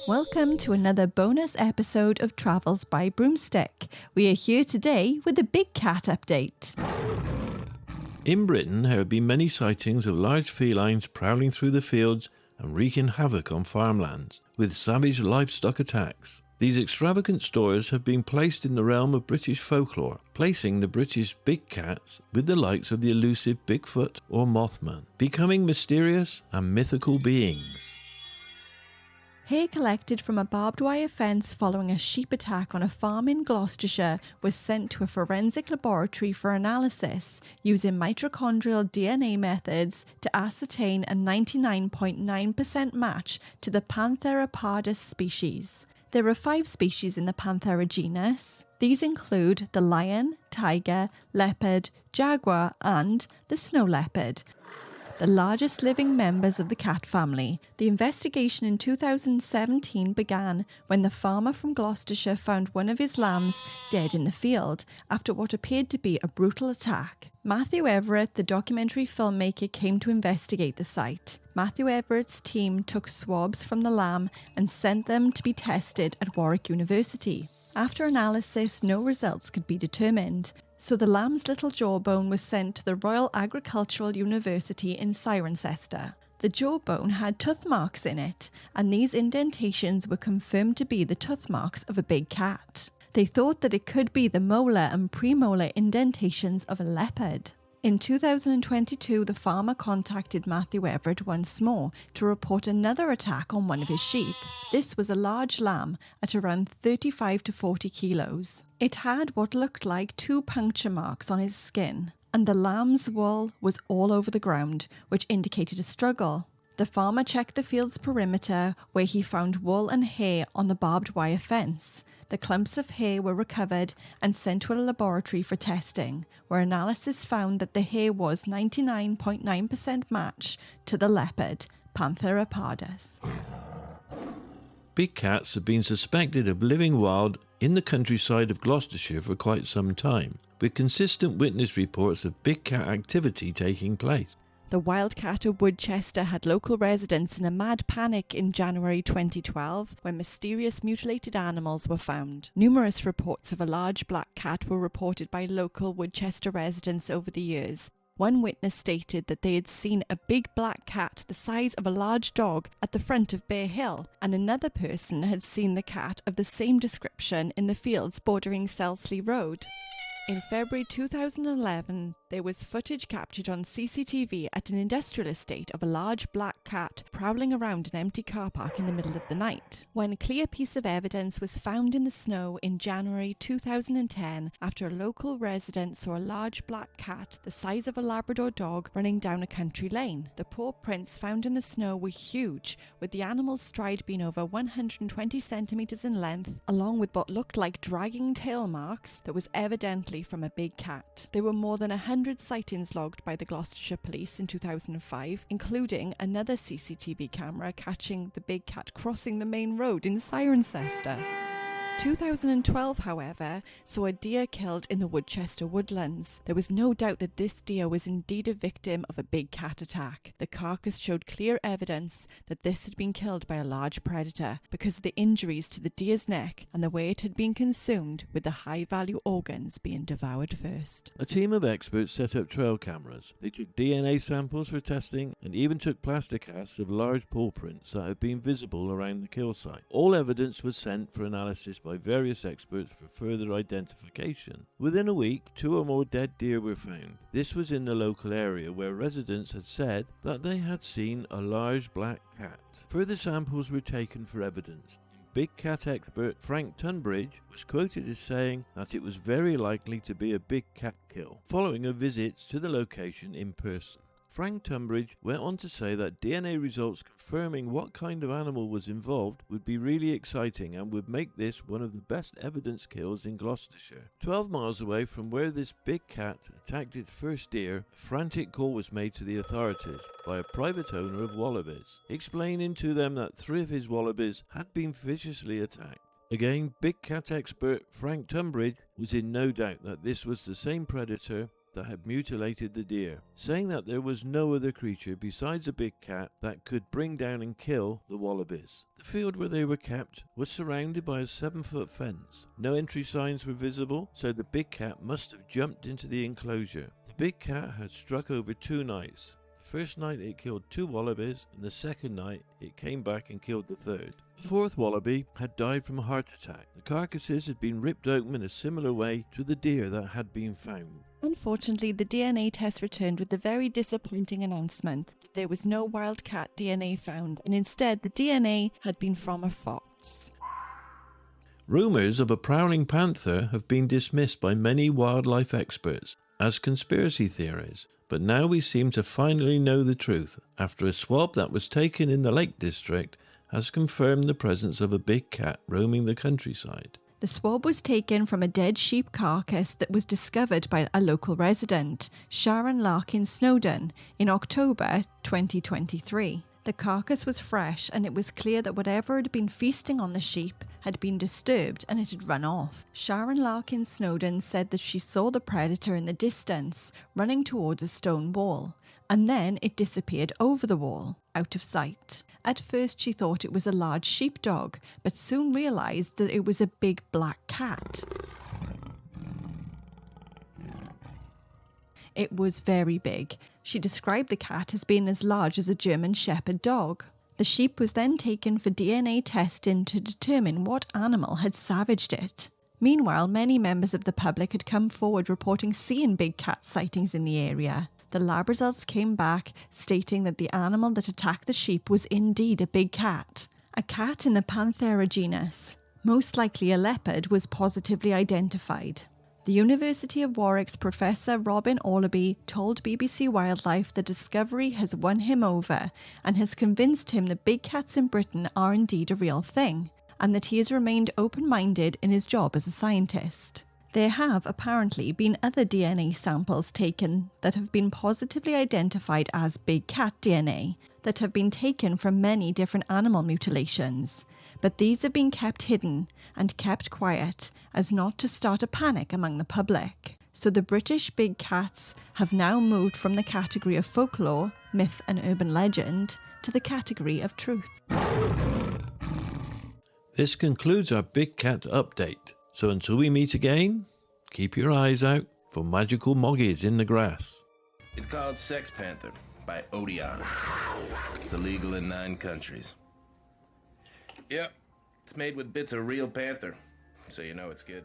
Welcome to another bonus episode of Travels by Broomstick. We are here today with a big cat update. In Britain, there have been many sightings of large felines prowling through the fields and wreaking havoc on farmlands, with savage livestock attacks. These extravagant stories have been placed in the realm of British folklore, placing the British big cats with the likes of the elusive Bigfoot or Mothman, becoming mysterious and mythical beings. Hair collected from a barbed wire fence following a sheep attack on a farm in Gloucestershire was sent to a forensic laboratory for analysis using mitochondrial DNA methods to ascertain a 99.9% match to the Panther species. There are 5 species in the Panther genus. These include the lion, tiger, leopard, jaguar and the snow leopard, the largest living members of the cat family. The investigation in 2017 began when the farmer from Gloucestershire found one of his lambs dead in the field after what appeared to be a brutal attack. Matthew Everett, the documentary filmmaker, came to investigate the site. Matthew Everett's team took swabs from the lamb and sent them to be tested at Warwick University. After analysis, no results could be determined, so the lamb's little jawbone was sent to the Royal Agricultural University in Cirencester. The jawbone had tooth marks in it, and these indentations were confirmed to be the tooth marks of a big cat. They thought that it could be the molar and premolar indentations of a leopard. In 2022, the farmer contacted Matthew Everett once more to report another attack on one of his sheep. This was a large lamb at around 35 to 40 kilos. It had what looked like 2 puncture marks on its skin, and the lamb's wool was all over the ground, which indicated a struggle. The farmer checked the field's perimeter, where he found wool and hair on the barbed wire fence. The clumps of hair were recovered and sent to a laboratory for testing, where analysis found that the hair was 99.9% match to the leopard, Panther apardus. Big cats have been suspected of living wild in the countryside of Gloucestershire for quite some time, with consistent witness reports of big cat activity taking place. The wildcat of Woodchester had local residents in a mad panic in January 2012 when mysterious mutilated animals were found. Numerous reports of a large black cat were reported by local Woodchester residents over the years. One witness stated that they had seen a big black cat the size of a large dog at the front of Bear Hill, and another person had seen the cat of the same description in the fields bordering Selsley Road. In February 2011, there was footage captured on CCTV at an industrial estate of a large black cat prowling around an empty car park in the middle of the night. One clear piece of evidence was found in the snow in January 2010 after a local resident saw a large black cat the size of a Labrador dog running down a country lane. The paw prints found in the snow were huge, with the animal's stride being over 120 centimeters in length, along with what looked like dragging tail marks that was evidently from a big cat. There were more than 100 sightings logged by the Gloucestershire Police in 2005, including another CCTV camera catching the big cat crossing the main road in Cirencester. 2012, however, saw a deer killed in the Woodchester woodlands. There was no doubt that this deer was indeed a victim of a big cat attack. The carcass showed clear evidence that this had been killed by a large predator because of the injuries to the deer's neck and the way it had been consumed, with the high-value organs being devoured first. A team of experts set up trail cameras. They took DNA samples for testing and even took plaster casts of large paw prints that had been visible around the kill site. All evidence was sent for analysis by various experts for further identification. Within a week, 2 or more dead deer were found. This was in the local area where residents had said that they had seen a large black cat. Further samples were taken for evidence. Big cat expert Frank Tunbridge was quoted as saying that it was very likely to be a big cat kill, following a visit to the location in person. Frank Tunbridge went on to say that DNA results confirming what kind of animal was involved would be really exciting and would make this one of the best evidence kills in Gloucestershire. 12 miles away from where this big cat attacked its first deer, a frantic call was made to the authorities by a private owner of wallabies, explaining to them that 3 of his wallabies had been viciously attacked. Again, big cat expert Frank Tunbridge was in no doubt that this was the same predator that had mutilated the deer, saying that there was no other creature besides a big cat that could bring down and kill the wallabies. The field where they were kept was surrounded by a 7-foot fence. No entry signs were visible, so the big cat must have jumped into the enclosure. The big cat had struck over 2 nights. The first night it killed 2 wallabies, and the second night it came back and killed the third. The 4th wallaby had died from a heart attack. The carcasses had been ripped open in a similar way to the deer that had been found. Unfortunately, the DNA test returned with the very disappointing announcement that there was no wildcat DNA found, and instead the DNA had been from a fox. Rumours of a prowling panther have been dismissed by many wildlife experts as conspiracy theories, but now we seem to finally know the truth after a swab that was taken in the Lake District has confirmed the presence of a big cat roaming the countryside. The swab was taken from a dead sheep carcass that was discovered by a local resident, Sharon Larkin Snowden, in October 2023. The carcass was fresh, and it was clear that whatever had been feasting on the sheep had been disturbed and it had run off. Sharon Larkin Snowden said that she saw the predator in the distance, running towards a stone wall, and then it disappeared over the wall, out of sight. At first she thought it was a large sheepdog, but soon realised that it was a big black cat. It was very big. She described the cat as being as large as a German Shepherd dog. The sheep was then taken for DNA testing to determine what animal had savaged it. Meanwhile, many members of the public had come forward reporting seeing big cat sightings in the area. The lab results came back stating that the animal that attacked the sheep was indeed a big cat. A cat in the Panther genus, most likely a leopard, was positively identified. The University of Warwick's Professor Robin Allaby told BBC Wildlife the discovery has won him over and has convinced him that big cats in Britain are indeed a real thing, and that he has remained open-minded in his job as a scientist. There have apparently been other DNA samples taken that have been positively identified as big cat DNA that have been taken from many different animal mutilations, but these have been kept hidden and kept quiet as not to start a panic among the public. So the British big cats have now moved from the category of folklore, myth and urban legend to the category of truth. This concludes our big cat update. So until we meet again, keep your eyes out for magical moggies in the grass. It's called Sex Panther by Odeon. It's illegal in 9 countries. Yep, it's made with bits of real panther, so you know it's good.